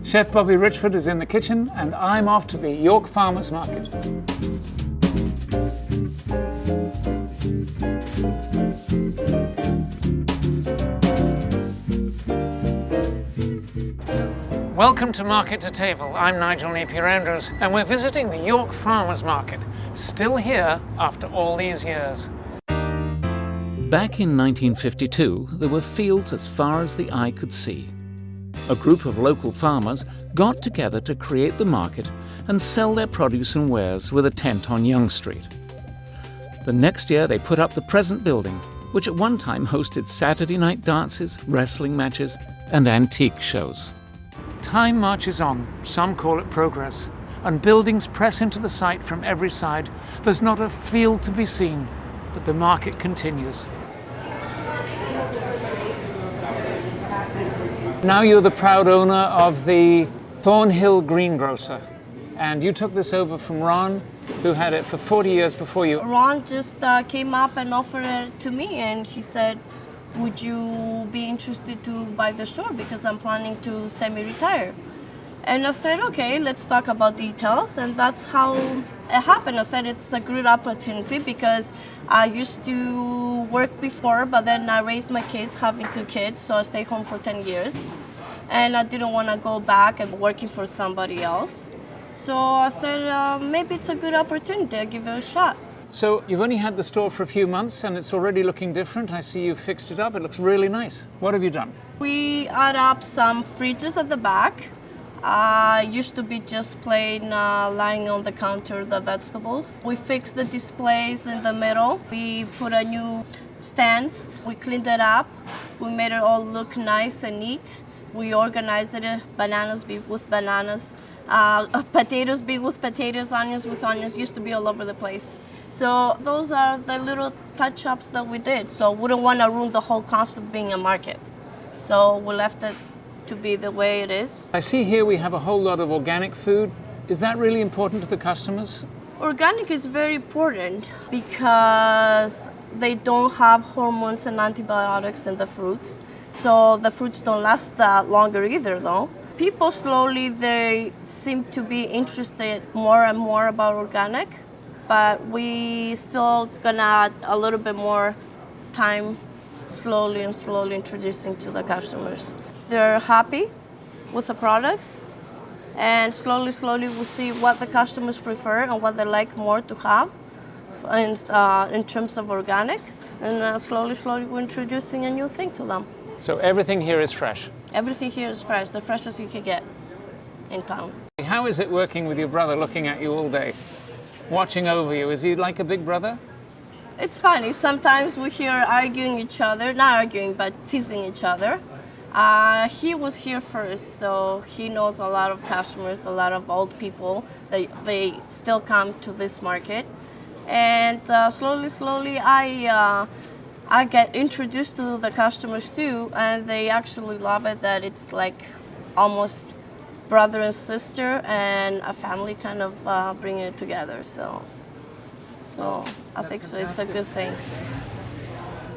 Chef Bobby Richford is in the kitchen and I'm off to the York Farmers Market. Welcome to Market to Table. I'm Nigel Napier-Andrews and we're visiting the York Farmers Market, still here after all these years. Back in 1952, there were fields as far as the eye could see. A group of local farmers got together to create the market and sell their produce and wares with a tent on Yonge Street. The next year they put up the present building, which at one time hosted Saturday night dances, wrestling matches and antique shows. Time marches on, some call it progress, and buildings press into the site from every side. There's not a field to be seen, but the market continues. Now you're the proud owner of the Thornhill Greengrocer, and you took this over from Ron, who had it for 40 years before you. Ron just came up and offered it to me, and he said, would you be interested to buy the store because I'm planning to semi-retire? And I said, okay, let's talk about details, and that's how it happened. I said it's a good opportunity because I used to work before, but then I raised my kids, having 2 kids, so I stayed home for 10 years. And I didn't want to go back and working for somebody else. So I said, maybe it's a good opportunity, I'll give it a shot. So you've only had the store for a few months and it's already looking different. I see you've fixed it up, it looks really nice. What have you done? We add up some fridges at the back. Used to be just plain lying on the counter, the vegetables. We fixed the displays in the middle. We put a new stands. We cleaned it up. We made it all look nice and neat. We organized it. Bananas be with bananas. Potatoes be with potatoes, onions with onions. Used to be all over the place. So those are the little touch-ups that we did. So we don't want to ruin the whole concept of being a market. So we left it to be the way it is. I see here we have a whole lot of organic food. Is that really important to the customers? Organic is very important because they don't have hormones and antibiotics in the fruits. So the fruits don't last that longer either though. People slowly, they seem to be interested more and more about organic, but we still gonna add a little bit more time slowly introducing to the customers. They're happy with the products, and slowly we'll see what the customers prefer and what they like more to have in terms of organic, and slowly we're introducing a new thing to them. So everything here is fresh? Everything here is fresh, the freshest you can get in town. How is it working with your brother looking at you all day, watching over you? Is he like a big brother? It's funny, sometimes we hear arguing each other, not arguing, but teasing each other. He was here first, so he knows a lot of customers, a lot of old people. They still come to this market. And slowly I get introduced to the customers too, and they actually love it, that it's like almost brother and sister and a family kind of bringing it together. So I think so. It's a good thing.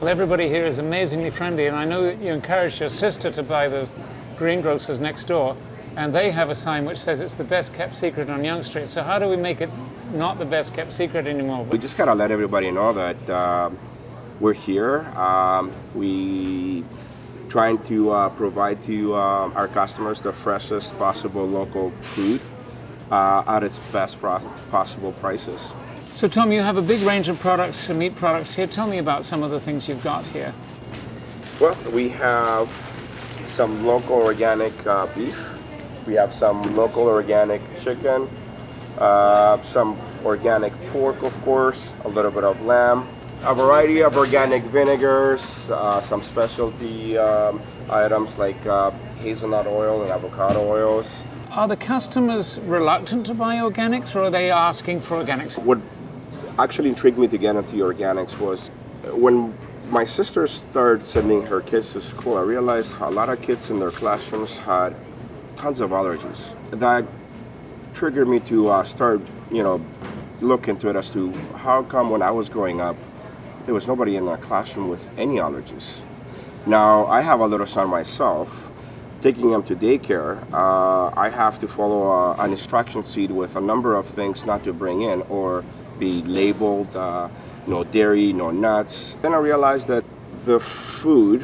Well, everybody here is amazingly friendly, and I know that you encouraged your sister to buy the greengrocers next door, and they have a sign which says it's the best kept secret on Yonge Street. So how do we make it not the best kept secret anymore? We just gotta let everybody know that we're here. We trying to provide to our customers the freshest possible local food at its best possible prices. So Tom, you have a big range of products, meat products here. Tell me about some of the things you've got here. Well, we have some local organic beef. We have some local organic chicken, some organic pork, of course, a little bit of lamb, a variety of organic vinegars, some specialty items like hazelnut oil and avocado oils. Are the customers reluctant to buy organics, or are they asking for organics? What actually intrigued me to get into organics was when my sister started sending her kids to school, I realized a lot of kids in their classrooms had tons of allergies. That triggered me to start, look into it as to how come when I was growing up, there was nobody in our classroom with any allergies. Now, I have a little son myself, taking them to daycare, I have to follow an instruction sheet with a number of things not to bring in or be labeled, no dairy, no nuts. Then I realized that the food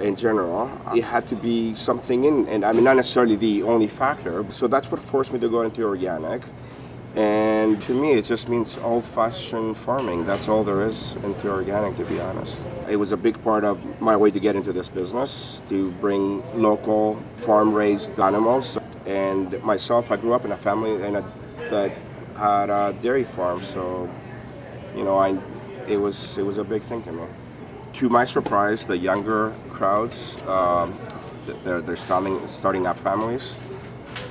in general, it had to be something in, and I mean, not necessarily the only factor. So that's what forced me to go into organic. And to me, it just means old-fashioned farming. That's all there is into organic, to be honest. It was a big part of my way to get into this business, to bring local farm-raised animals. And myself, I grew up in a family that had a dairy farm, so you know, it was a big thing to me. To my surprise, the younger crowds, they're starting up families.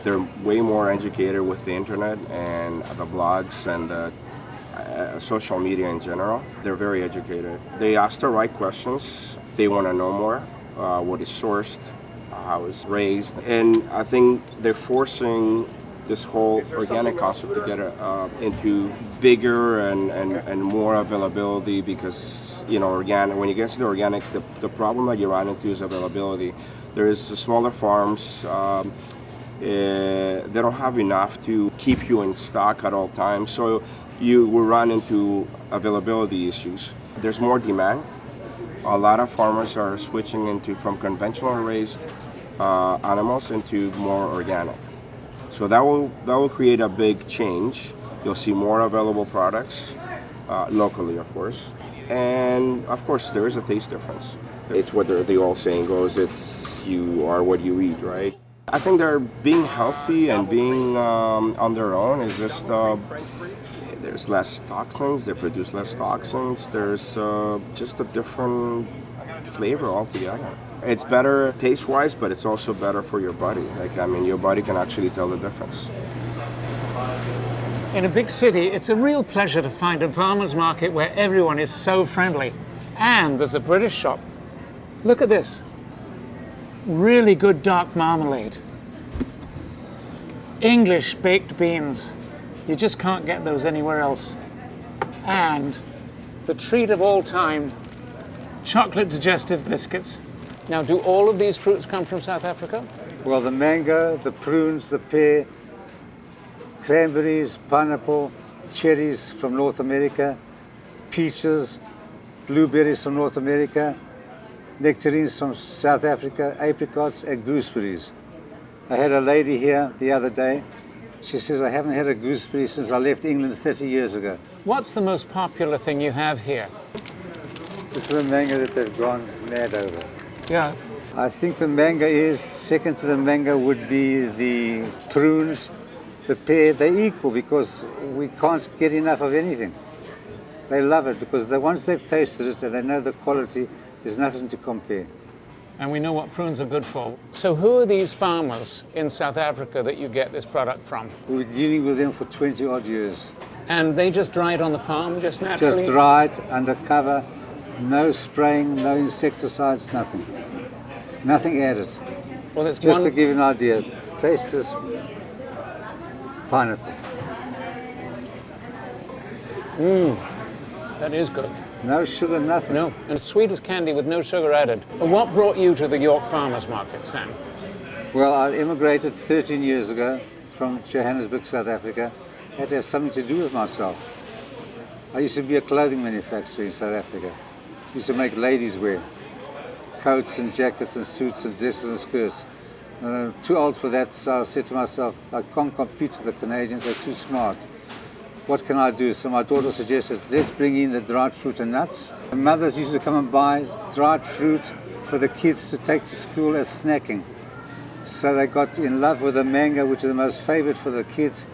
They're way more educated with the internet and the blogs and the social media in general. They're very educated. They ask the right questions. They want to know more, what is sourced, how it's raised. And I think they're forcing this whole organic concept to get into bigger and more availability, because, you know, when you get into organics, the problem that you run into is availability. There is smaller farms. They don't have enough to keep you in stock at all times, so you will run into availability issues. There's more demand. A lot of farmers are switching from conventional raised animals into more organic. So that will create a big change. You'll see more available products, locally, of course. And of course, there is a taste difference. It's what the old saying goes, it's you are what you eat, right? I think they're being healthy and being on their own is just, there's less toxins, they produce less toxins, there's just a different flavor altogether. It's better taste-wise, but it's also better for your body. Like, I mean, your body can actually tell the difference. In a big city, it's a real pleasure to find a farmer's market where everyone is so friendly. And there's a British shop. Look at this. Really good dark marmalade. English baked beans. You just can't get those anywhere else. And the treat of all time, chocolate digestive biscuits. Now, do all of these fruits come from South Africa? Well, the mango, the prunes, the pear, cranberries, pineapple, cherries from North America, peaches, blueberries from North America, nectarines from South Africa, apricots and gooseberries. I had a lady here the other day. She says, I haven't had a gooseberry since I left England 30 years ago. What's the most popular thing you have here? This is the mango that they've gone mad over. Yeah. I think the mango is, second to the mango would be the prunes, the pear. They're equal because we can't get enough of anything. They love it because once they've tasted it and they know the quality, there's nothing to compare. And we know what prunes are good for. So who are these farmers in South Africa that you get this product from? We were dealing with them for 20 odd years. And they just dry it on the farm, just naturally? Just dried, undercover, no spraying, no insecticides, nothing. Nothing added. Well, it's just to give you an idea, taste this pineapple. That is good. No sugar, nothing. No, and it's sweet as candy with no sugar added. What brought you to the York Farmers Market, Sam? Well, I immigrated 13 years ago from Johannesburg, South Africa. I had to have something to do with myself. I used to be a clothing manufacturer in South Africa. I used to make ladies wear coats and jackets and suits and dresses and skirts. I'm too old for that, so I said to myself, I can't compete with the Canadians, they're too smart. What can I do? So my daughter suggested, let's bring in the dried fruit and nuts. The mothers used to come and buy dried fruit for the kids to take to school as snacking. So they got in love with the mango, which is the most favorite for the kids.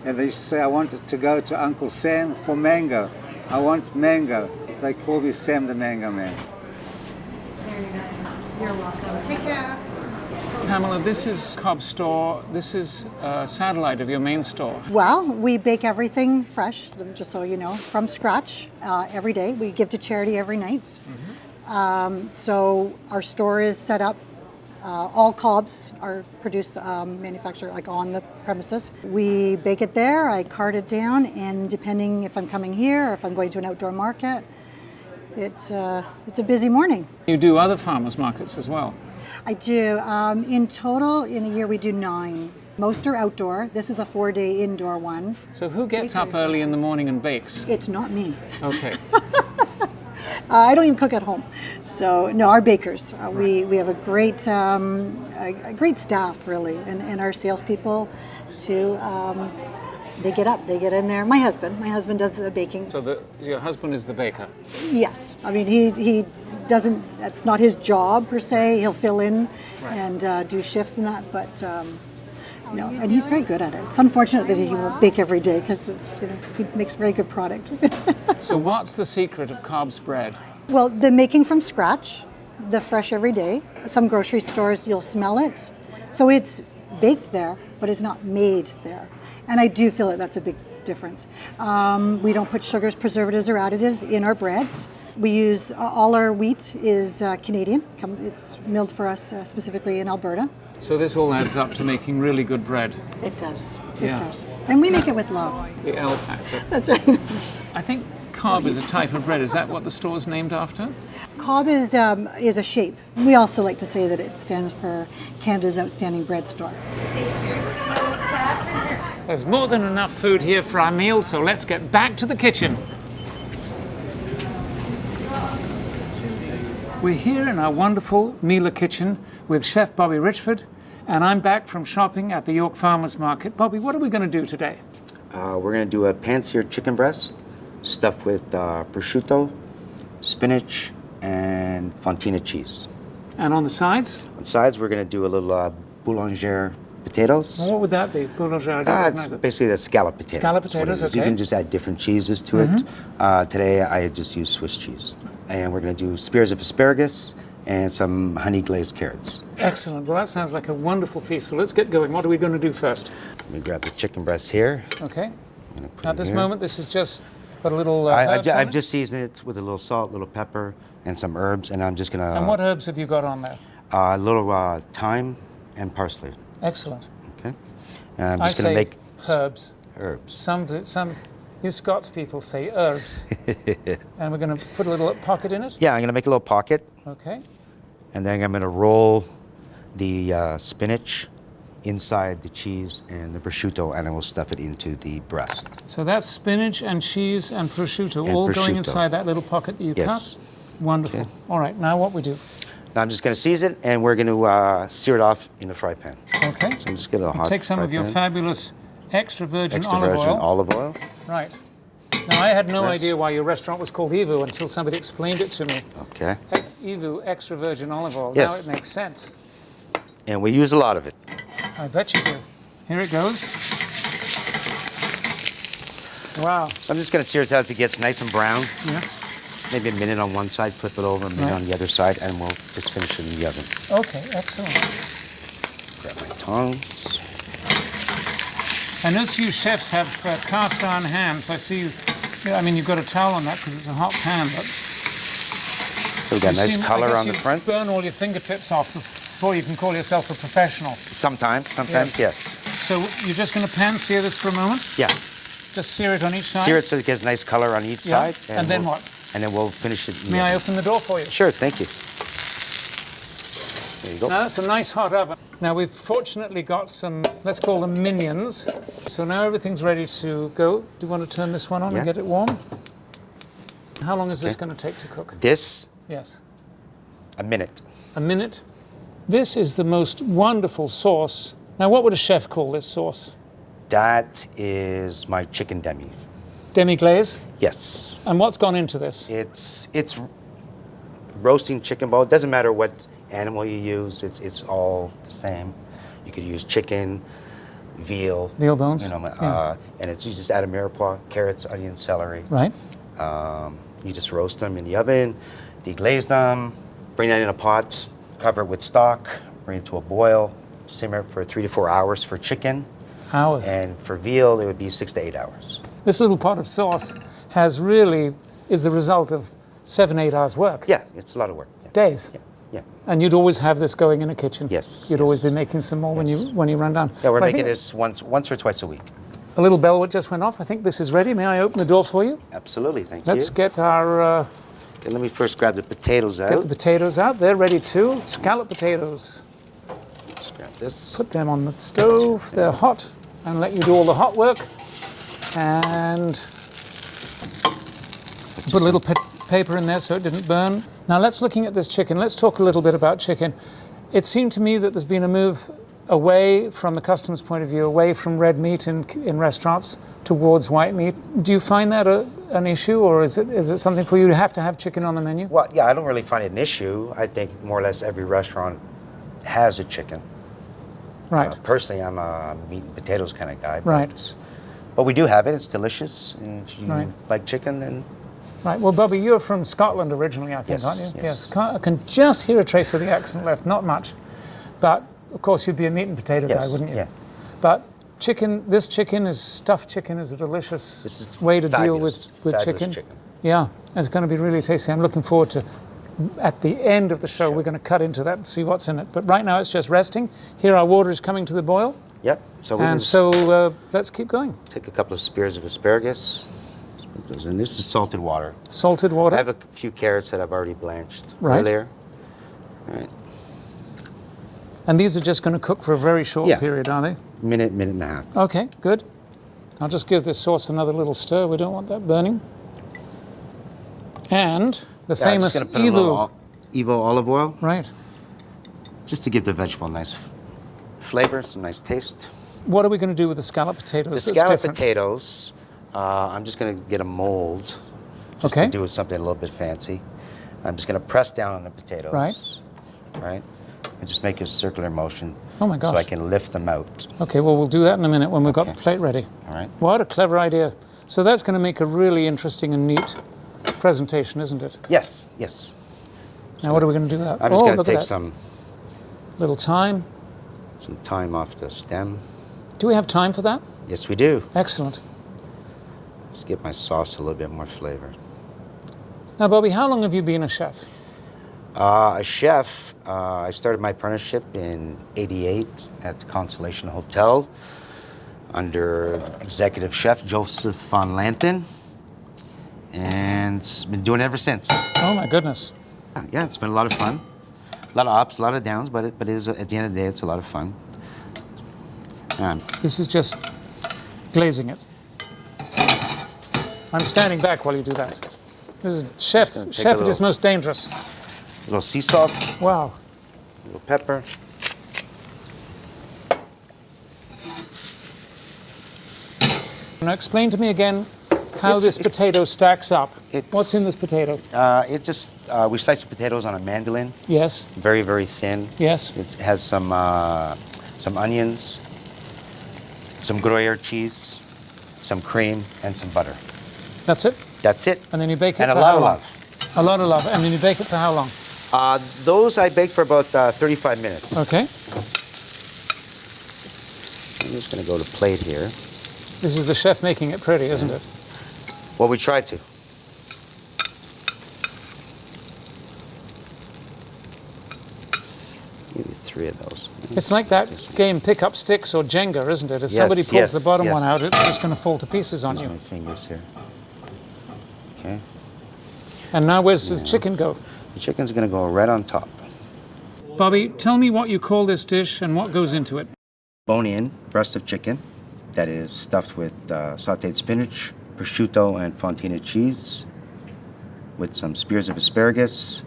And they used to say, I want to go to Uncle Sam for mango. I want mango. They call me Sam the Mango Man. There you go. You're welcome. Take care. Pamela, this is Cobb's store. This is a satellite of your main store. Well, we bake everything fresh, just so you know, from scratch every day. We give to charity every night. So our store is set up. All Cobbs are produced, manufactured like on the premises. We bake it there, I cart it down, and depending if I'm coming here or if I'm going to an outdoor market, it's a busy morning. You do other farmers markets as well. I do. In total, in a year, we do 9. Most are outdoor. This is a 4-day indoor one. So who gets up early in the morning and bakes? It's not me. Okay. I don't even cook at home. So no, our bakers. We have a great staff really, and our salespeople too. They get up, they get in there. My husband does the baking. So your husband is the baker? Yes. I mean, he doesn't, that's not his job per se. He'll fill in and do shifts and that, but no, and he's very good at it. It's unfortunate that he won't bake every day because it's, he makes very good product. So what's the secret of Cobb's bread? Well, the making from scratch, the fresh every day. Some grocery stores, you'll smell it. So it's baked there, but it's not made there. And I do feel that that's a big difference. We don't put sugars, preservatives, or additives in our breads. We use, all our wheat is Canadian. It's milled for us specifically in Alberta. So this all adds up to making really good bread. It does. Yeah. It does. And we make it with love. The L factor. That's right. I think Cobb is a type of bread. Is that what the store's named after? Cobb is a shape. We also like to say that it stands for Canada's Outstanding Bread Store. There's more than enough food here for our meal, so let's get back to the kitchen. We're here in our wonderful Mealer kitchen with Chef Bobby Richford, and I'm back from shopping at the York Farmers Market. Bobby, what are we going to do today? We're going to do a pan-seared chicken breast stuffed with prosciutto, spinach, and fontina cheese. And on the sides? On the sides, we're going to do a little boulanger potatoes. Well, what would that be? Boulanger? It's basically the scallop potato. Scallop That's what it potatoes, is. okay. You can just add different cheeses to it. Today, I just used Swiss cheese. And we're going to do spears of asparagus and some honey glazed carrots. Excellent. Well, that sounds like a wonderful feast. So let's get going. What are we going to do first? Let me grab the chicken breast here. Okay. I'm gonna put At it this here. moment, this is just got a little herbs on I've it? just seasoned it with a little salt, a little pepper, and some herbs. And I'm just going to... And what herbs have you got on there? A little thyme and parsley. Excellent. Okay. And I'm I just going say to make herbs. herbs. Some you Scots people say herbs. And we're going to put a little pocket in it? Yeah, I'm going to make a little pocket, Okay. and then I'm going to roll the spinach inside the cheese and the prosciutto, and I will stuff it into the breast. So that's spinach and cheese and prosciutto And all going prosciutto. inside that little pocket that you Yes. cut? Wonderful. Okay. All right, now what we do? Now I'm just going to season it, and we're going to sear it off in a fry pan. Okay. So I'm just going to hot Take some fry of your pan. fabulous extra virgin extra olive virgin oil. olive oil. Right. Now, I had no Yes. idea why your restaurant was called EVOO until somebody explained it to me. Okay. EVOO, extra virgin olive oil. Yes. Now it makes sense. And we use a lot of it. I bet you do. Here it goes. Wow. So I'm just going to sear it out till it gets nice and brown. Yes. Maybe a minute on one side, flip it over, a minute Right. on the other side, and we'll just finish it in the oven. Okay, excellent. Grab my tongs. I notice you chefs have cast iron hands. I see you. Yeah, I mean, you've got a towel on that because it's a hot pan, but So we've got you nice seem- color I guess on the you front. burn all your fingertips off before you can call yourself a professional. Sometimes, yes. So you're just going to pan sear this for a moment? Yeah. Just sear it on each side? Sear it so it gets nice color on each Yeah. side. And then we'll- what? And then we'll finish it. in the May I oven. open the door for you? Sure, thank you. There you go. Now that's a nice hot oven. Now we've fortunately got some, let's call them minions. So now everything's ready to go. Do you want to turn this one on Yeah. and get it warm? How long is this Okay. going to take to cook? This, Yes. a minute. A minute. This is the most wonderful sauce. Now what would a chef call this sauce? That is my chicken demi. Demi-glaze? Yes. And what's gone into this? It's roasting chicken bone. It doesn't matter what animal you use. It's all the same. You could use chicken, veal. Veal bones? You just add a mirepoix, carrots, onions, celery. Right. You just roast them in the oven, deglaze them, bring that in a pot, cover it with stock, bring it to a boil, simmer it for 3 to 4 hours for chicken, Hours. and for veal it would be 6 to 8 hours. This little pot of sauce is the result of 7-8 hours work. Yeah, it's a lot of work. Yeah. Days. Yeah. And you'd always have this going in a kitchen. Yes, You'd always yes. be making some more Yes. when you run down. Yeah, we're But I making think this once or twice a week. A little bell just went off. I think this is ready. May I open the door for you? Absolutely, thank Let's you. get our Okay, let me first grab the potatoes out. Get the potatoes out. They're ready too. Scallop potatoes. Just grab this. Put them on the stove. They're hot. And let you do all the hot work. And put a little paper in there so it didn't burn. Now let's looking at this chicken. Let's talk a little bit about chicken. It seemed to me that there's been a move away from the customer's point of view, away from red meat in restaurants towards white meat. Do you find that an issue, or is it something for you to have chicken on the menu? Well, yeah, I don't really find it an issue. I think more or less every restaurant has a chicken. Right. Personally, I'm a meat and potatoes kind of guy. Right. But we do have it. It's delicious. And if you Right. like chicken, then... Right. Well, Bobby, you're from Scotland originally, I think, Yes, aren't you? yes. I can just hear a trace of the accent left, not much. But, of course, you'd be a meat and potato guy, Yes, wouldn't you? yeah. But stuffed chicken is a delicious This is way to deal with fabulous chicken. chicken. Yeah, it's going to be really tasty. I'm looking forward to, at the end of the show, we're going to cut into that and see what's in it. But right now it's just resting. Here our water is coming to the boil. Yep. So we're And gonna so let's keep going. take a couple of spears of asparagus. Just put those in. This is salted water. Salted water. I have a few carrots that I've already blanched Right. earlier. All right. And these are just going to cook for a very short Yeah. period, are they? Minute and a half. Okay, good. I'll just give this sauce another little stir. We don't want that burning. And the Yeah, I'm famous just gonna put a little EVOO. EVOO olive oil, Right. just to give the vegetable a nice flavor, some nice taste. What are we going to do with the scallop potatoes? The that's scalloped different? potatoes, I'm just going to get a mold, just Okay. to do something a little bit fancy. I'm just going to press down on the potatoes. Right. And just make a circular motion. Oh my gosh. So I can lift them out. Okay, well, we'll do that in a minute when we've got Okay. the plate ready. All right. What a clever idea. So that's going to make a really interesting and neat presentation, isn't it? Yes, yes. Now, what are we going to do with that? I'm just going to look at take that. some Little thyme. thyme off the stem. Do we have time for that? Yes, we do. Excellent. Just get my sauce a little bit more flavor. Now, Bobby, how long have you been a chef? A chef, I started my apprenticeship in '88 at the Constellation Hotel under executive chef Joseph von Lanten, and been doing it ever since. Oh, my goodness. Yeah, it's been a lot of fun. A lot of ups, a lot of downs, but it is, at the end of the day, it's a lot of fun. This is just glazing it. I'm standing back while you do that. This is chef take a at his little- most dangerous. A little sea salt, Wow. a little pepper. Now explain to me again how this potato stacks up. it's- What's in this potato? It just, we slice the potatoes on a mandolin, Yes, very, very thin. yes. It has some onions, some Gruyere cheese, some cream, and some butter. That's it? That's it. And then you bake it And for a lot how of long? love. A lot of love. And then you bake it for how long? Those I baked for about 35 minutes. Okay. I'm just going to go to plate here. This is the chef making it pretty, isn't it? Well, we tried to. Maybe 3 of those. It's like that game Pick Up Sticks or Jenga, isn't it? If somebody pulls the bottom one out, it's just going to fall to pieces on Use you. my fingers here. Okay. And now where's this chicken go? The chicken's going to go right on top. Bobby, tell me what you call this dish and what goes into it. Bone-in breast of chicken that is stuffed with sautéed spinach, prosciutto, and fontina cheese, with some spears of asparagus,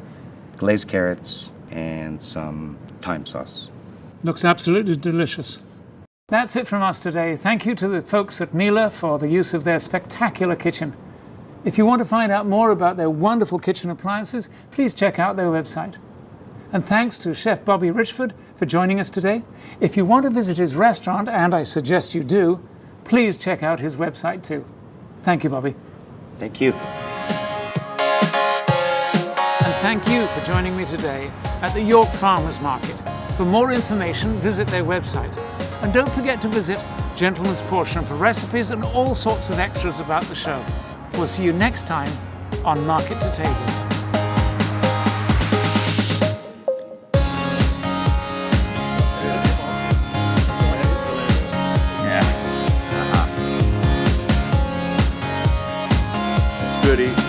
glazed carrots, and some thyme sauce. Looks absolutely delicious. That's it from us today. Thank you to the folks at Miele for the use of their spectacular kitchen. If you want to find out more about their wonderful kitchen appliances, please check out their website. And thanks to Chef Bobby Richford for joining us today. If you want to visit his restaurant, and I suggest you do, please check out his website too. Thank you, Bobby. Thank you. And thank you for joining me today at the York Farmers Market. For more information, visit their website. And don't forget to visit Gentleman's Portion for recipes and all sorts of extras about the show. We'll see you next time on Market to Table. Goodie.